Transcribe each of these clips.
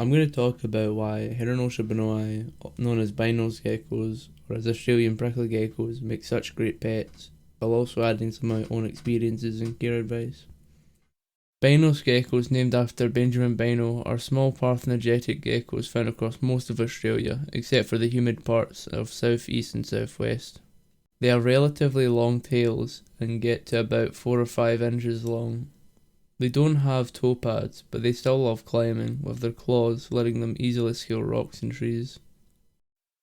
I'm going to talk about why Hyranosha Bynoes, known as Bynoes geckos, or as Australian prickly geckos, make such great pets, while also adding some of my own experiences and care advice. Bynoes geckos, named after Benjamin Bynoe, are small parthenogenetic geckos found across most of Australia, except for the humid parts of south east and southwest. They have relatively long tails and get to about 4 or 5 inches long. They don't have toe pads, but they still love climbing, with their claws letting them easily scale rocks and trees.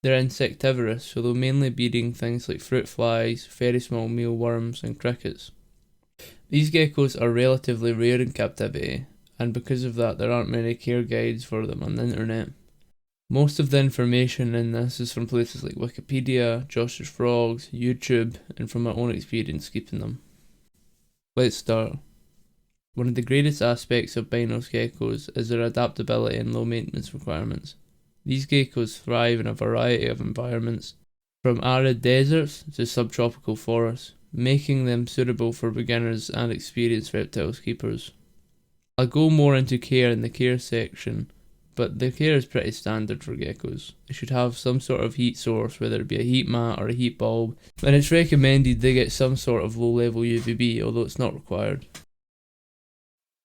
They're insectivorous, so they'll mainly be eating things like fruit flies, very small mealworms, and crickets. These geckos are relatively rare in captivity, and because of that there aren't many care guides for them on the internet. Most of the information in this is from places like Wikipedia, Josh's Frogs, YouTube, and from my own experience keeping them. Let's start. One of the greatest aspects of Bynoes geckos is their adaptability and low maintenance requirements. These geckos thrive in a variety of environments, from arid deserts to subtropical forests, making them suitable for beginners and experienced reptiles keepers. I'll go more into care in the care section, but the care is pretty standard for geckos. They should have some sort of heat source, whether it be a heat mat or a heat bulb, and it's recommended they get some sort of low level UVB, although it's not required.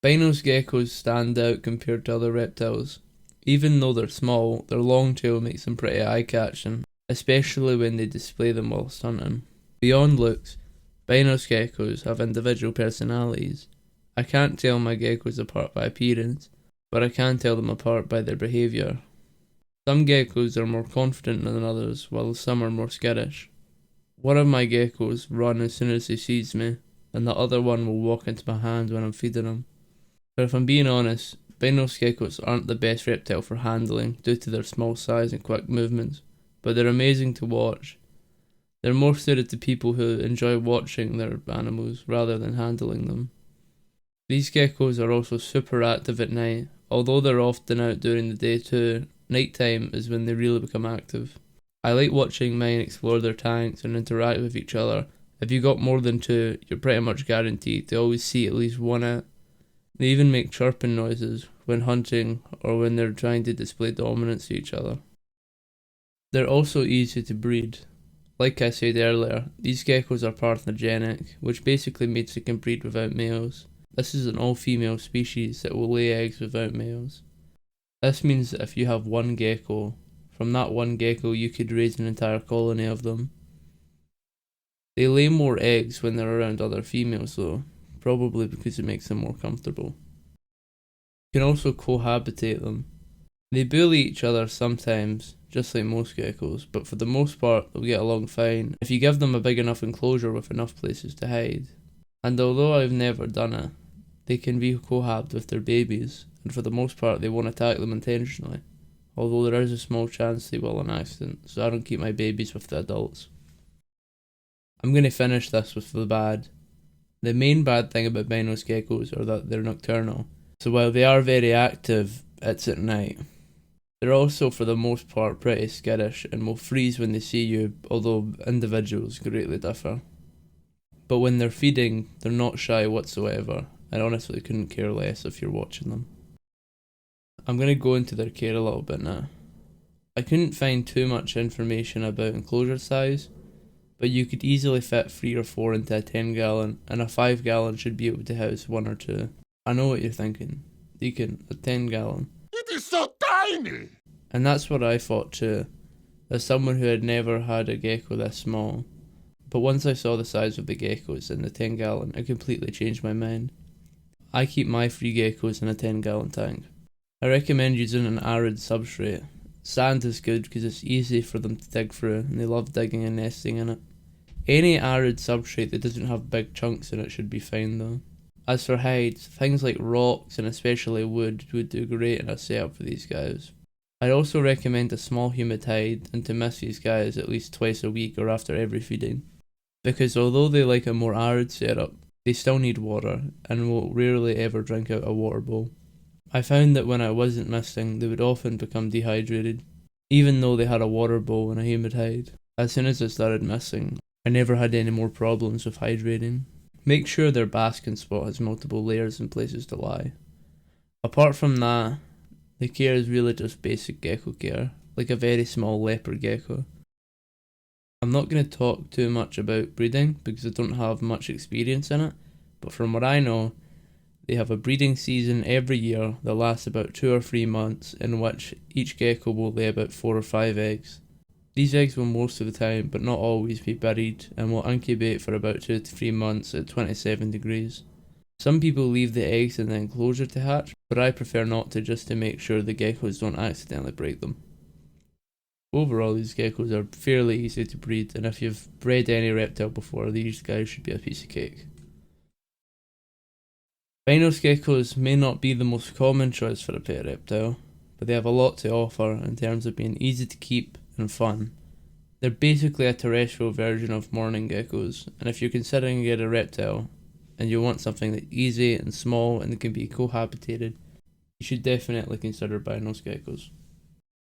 Bynoes geckos stand out compared to other reptiles. Even though they're small, their long tail makes them pretty eye-catching, especially when they display them whilst hunting. Beyond looks, Bynoes geckos have individual personalities. I can't tell my geckos apart by appearance, but I can tell them apart by their behaviour. Some geckos are more confident than others, while some are more skittish. One of my geckos runs as soon as he sees me, and the other one will walk into my hand when I'm feeding him. But if I'm being honest, Bynoes geckos aren't the best reptile for handling due to their small size and quick movements, but they're amazing to watch. They're more suited to people who enjoy watching their animals rather than handling them. These geckos are also super active at night. Although they're often out during the day too, nighttime is when they really become active. I like watching mine explore their tanks and interact with each other. If you got more than two, you're pretty much guaranteed to always see at least one out. They even make chirping noises when hunting or when they're trying to display dominance to each other. They're also easy to breed. Like I said earlier, these geckos are parthenogenic, which basically means they can breed without males. This is an all-female species that will lay eggs without males. This means that if you have one gecko, from that one gecko you could raise an entire colony of them. They lay more eggs when they're around other females though, probably because it makes them more comfortable. You can also cohabitate them. They bully each other sometimes, just like most geckos, but for the most part they'll get along fine if you give them a big enough enclosure with enough places to hide. And although I've never done it, they can be cohabbed with their babies, and for the most part they won't attack them intentionally, although there is a small chance they will on accident, so I don't keep my babies with the adults. I'm going to finish this with the bad. The main bad thing about Bynoes geckos are that they're nocturnal, so while they are very active, it's at night. They're also for the most part pretty skittish and will freeze when they see you, although individuals greatly differ. But when they're feeding, they're not shy whatsoever, and honestly couldn't care less if you're watching them. I'm going to go into their care a little bit now. I couldn't find too much information about enclosure size, but you could easily fit 3 or 4 into a 10 gallon, and a 5 gallon should be able to house 1 or 2. I know what you're thinking. Deacon, a 10 gallon. It is so tiny! And that's what I thought too, as someone who had never had a gecko this small. But once I saw the size of the geckos in the 10 gallon, it completely changed my mind. I keep my 3 geckos in a 10 gallon tank. I recommend using an arid substrate. Sand is good because it's easy for them to dig through, and they love digging and nesting in it. Any arid substrate that doesn't have big chunks in it should be fine though. As for hides, things like rocks and especially wood would do great in a setup for these guys. I'd also recommend a small humid hide and to miss these guys at least twice a week or after every feeding. Because although they like a more arid setup, they still need water and will rarely ever drink out a water bowl. I found that when I wasn't misting, they would often become dehydrated, even though they had a water bowl and a humid hide. As soon as I started misting, I never had any more problems with hydrating. Make sure their basking spot has multiple layers and places to lie. Apart from that, The care is really just basic gecko care, like a very small leopard gecko. I'm not going to talk too much about breeding because I don't have much experience in it, but from what I know, they have a breeding season every year that lasts about 2 or 3 months, in which each gecko will lay about 4 or 5 eggs. These eggs will most of the time, but not always, be buried and will incubate for about 2 to 3 months at 27 degrees. Some people leave the eggs in the enclosure to hatch, but I prefer not to, just to make sure the geckos don't accidentally break them. Overall, these geckos are fairly easy to breed, and if you've bred any reptile before, these guys should be a piece of cake. Bynoes geckos may not be the most common choice for a pet reptile, but they have a lot to offer in terms of being easy to keep and fun. They're basically a terrestrial version of mourning geckos, and if you're considering getting a reptile and you want something that's easy and small and that can be cohabitated, you should definitely consider Bynoes geckos.